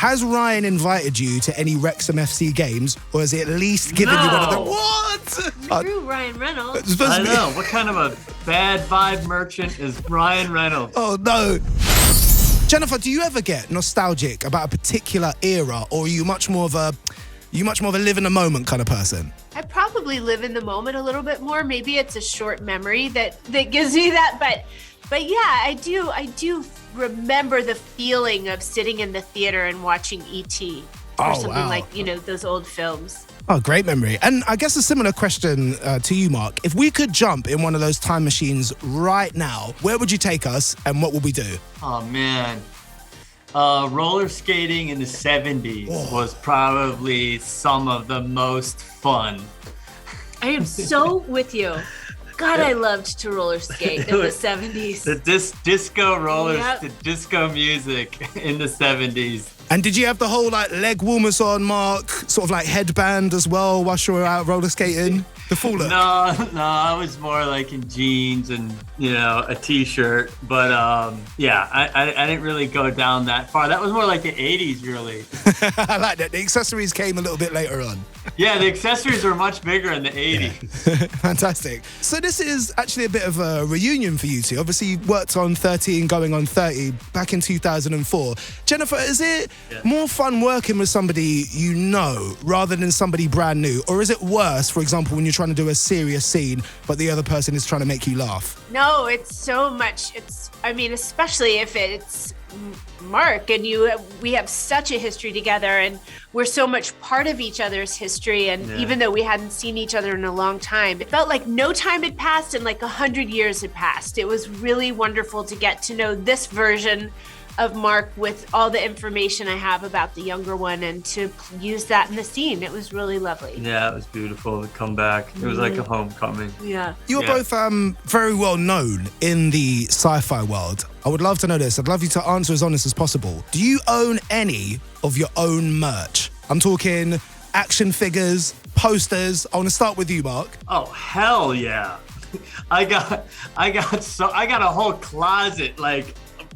Has Ryan invited you to any Wrexham FC games, or has he at least given you one of them? What? Screw Ryan Reynolds. I know. What kind of a bad vibe merchant is Ryan Reynolds? Oh, no. Jennifer, do you ever get nostalgic about a particular era, or are you much more of a live in the moment kind of person? I probably live in the moment a little bit more. Maybe it's a short memory that gives me that, but yeah, I do remember the feeling of sitting in the theater and watching E.T. or something like, those old films. Oh, great memory. And I guess a similar question to you, Mark. If we could jump in one of those time machines right now, where would you take us and what would we do? Oh, man. Roller skating in the 70s was probably some of the most fun. I am so with you. God, I loved to roller skate in the 70s. The disco rollers, the disco music in the 70s. And did you have the whole leg warmers on, Mark? Sort of like headband as well whilst you were out roller skating? The full look? No, I was more like in jeans and, a t-shirt. But I didn't really go down that far. That was more like the 80s, really. I like that. The accessories came a little bit later on. Yeah, the accessories were much bigger in the 80s. Yeah. Fantastic. So this is actually a bit of a reunion for you two. Obviously, you worked on 13 going on 30 back in 2004. Jennifer, is it more fun working with somebody you know rather than somebody brand new? Or is it worse, for example, when you're trying to do a serious scene, but the other person is trying to make you laugh? No, it's so much. Especially if it's Mark and we have such a history together and we're so much part of each other's history. And even though we hadn't seen each other in a long time, it felt like no time had passed and like 100 years had passed. It was really wonderful to get to know this version of Mark with all the information I have about the younger one and to use that in the scene. It was really lovely. Yeah, it was beautiful to come back. It was like a homecoming. Yeah. You are both very well known in the sci-fi world. I would love to know this. I'd love you to answer as honest as possible. Do you own any of your own merch? I'm talking action figures, posters. I want to start with you, Mark. Oh, hell yeah. I got a whole closet, like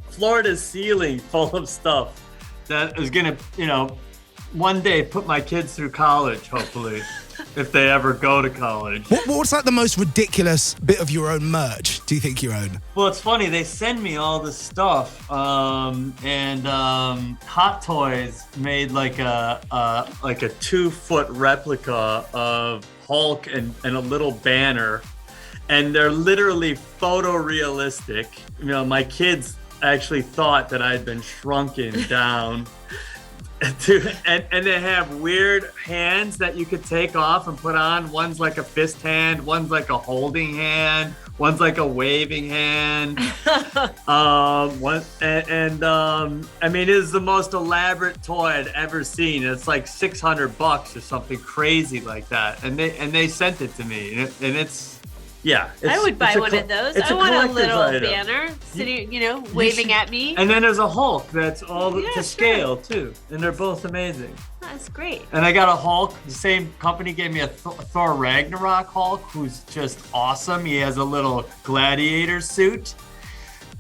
floor to ceiling full of stuff that is gonna, one day put my kids through college, hopefully, if they ever go to college. What's like the most ridiculous bit of your own merch do you think you own? Well, it's funny, they send me all this stuff, and Hot Toys made like a 2-foot replica of Hulk and a little banner, and they're literally photorealistic. My kids actually thought that I'd been shrunken down and they have weird hands that you could take off and put on. One's like a fist hand, one's like a holding hand, one's like a waving hand. It is the most elaborate toy I'd ever seen. It's like $600 or something crazy like that, and they sent it to me, and it's. Yeah, I would buy one of those. I want a little banner sitting, waving at me. And then there's a Hulk that's all to scale too, and they're both amazing. That's great. And I got a Hulk. The same company gave me a Thor Ragnarok Hulk, who's just awesome. He has a little gladiator suit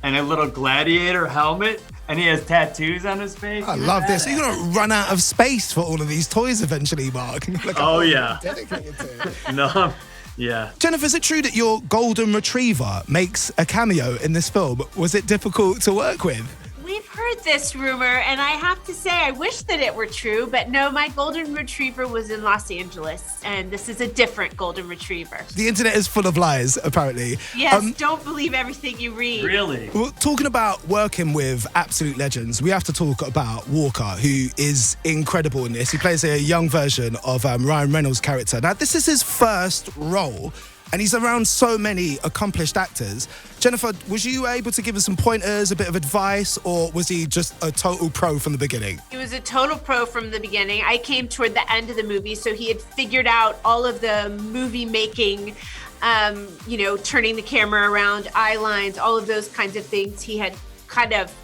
and a little gladiator helmet, and he has tattoos on his face. I love this. You're gonna run out of space for all of these toys eventually, Mark. Oh yeah. Dedicated to it. No. Yeah. Jennifer, is it true that your golden retriever makes a cameo in this film? Was it difficult to work with? We've heard this rumor, and I have to say I wish that it were true, but no, my golden retriever was in Los Angeles, and this is a different golden retriever. The internet is full of lies, apparently. Yes, don't believe everything you read. Really? Well, talking about working with absolute legends, we have to talk about Walker, who is incredible in this. He plays a young version of Ryan Reynolds' character. Now, this is his first role, and he's around so many accomplished actors. Jennifer, was you able to give us some pointers, a bit of advice, or was he just a total pro from the beginning? He was a total pro from the beginning. I came toward the end of the movie, so he had figured out all of the movie making, turning the camera around, eye lines, all of those kinds of things. He had kind of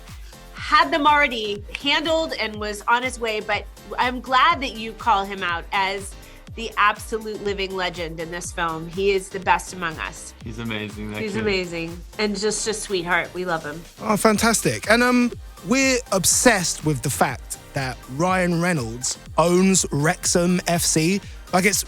had them already handled and was on his way, but I'm glad that you call him out as the absolute living legend in this film. He is the best among us. He's amazing. He's amazing. And just a sweetheart. We love him. Oh, fantastic. And we're obsessed with the fact that Ryan Reynolds owns Wrexham FC.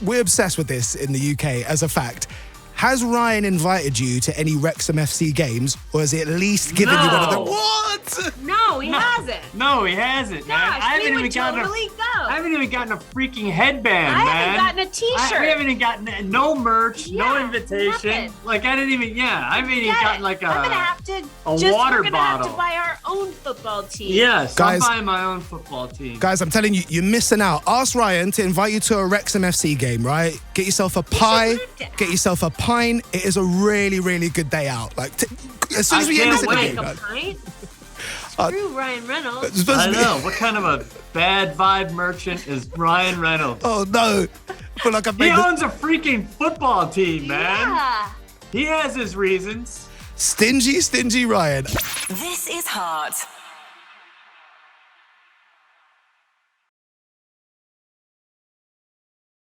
We're obsessed with this in the UK as a fact. Has Ryan invited you to any Wrexham FC games, or has he at least given you one of them? What? No, he hasn't. No, he hasn't, man. Gosh, I we haven't would totally go. I haven't even gotten a freaking headband, I man. haven't gotten a T-shirt. We haven't even gotten no merch, no Yeah, invitation. nothing. Like I haven't even gotten like I'm gonna have to a just water we're gonna have bottle. to buy our own football team. Yes, Guys- I'm buying my own football team. Guys, I'm telling you, you're missing out. Ask Ryan to invite you to a Wrexham FC game, right? Get yourself a pie, get yourself a pint. It is a really, really good day out. As soon as we end this can't interview, wait. Like a pint? Screw Ryan Reynolds. it's supposed I to be- know. What kind of a bad vibe merchant is Ryan Reynolds? Oh no! But like I've He made the owns a freaking football team, man. Yeah. He has his reasons. stingy Ryan. This is Heart.